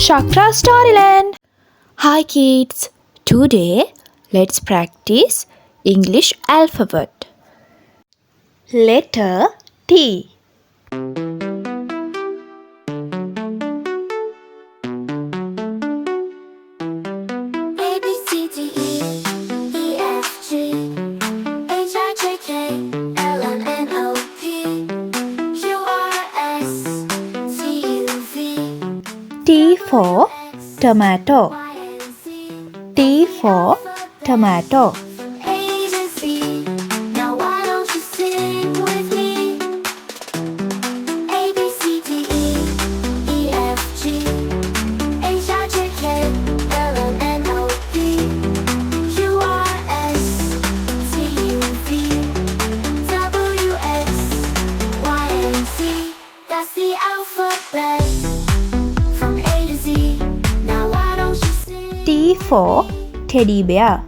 Shakra Storyland. Hi kids. Today let's practice English alphabet. Letter T. T for tomato. T for tomato. That's the alphabet. From A to Z. Now why don't you sing? T for teddy bear.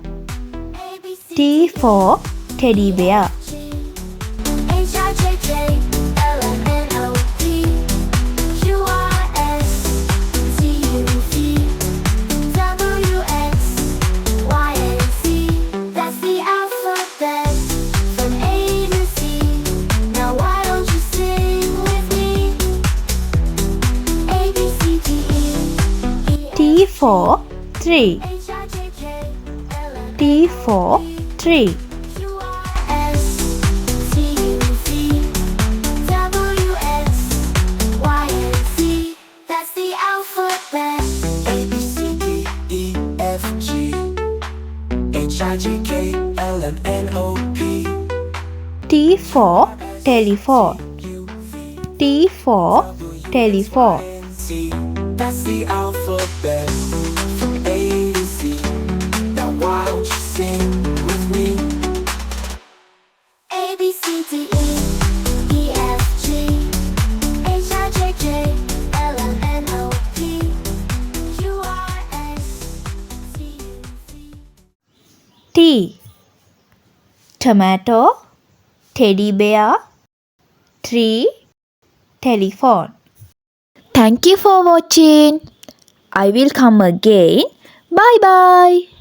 T for teddy bear. T for tree. T for tree. That's the alphabet. A B C D E F G H I J K L M N O P. T for telephone. T for telephone. That's the alphabet. From A to Z. Now why don't you sing with me? A B C D E E F G H I J K L M N O P Q R S T U V. T. Tomato, teddy bear, tree, telephone. Thank you for watching. I will come again. Bye bye.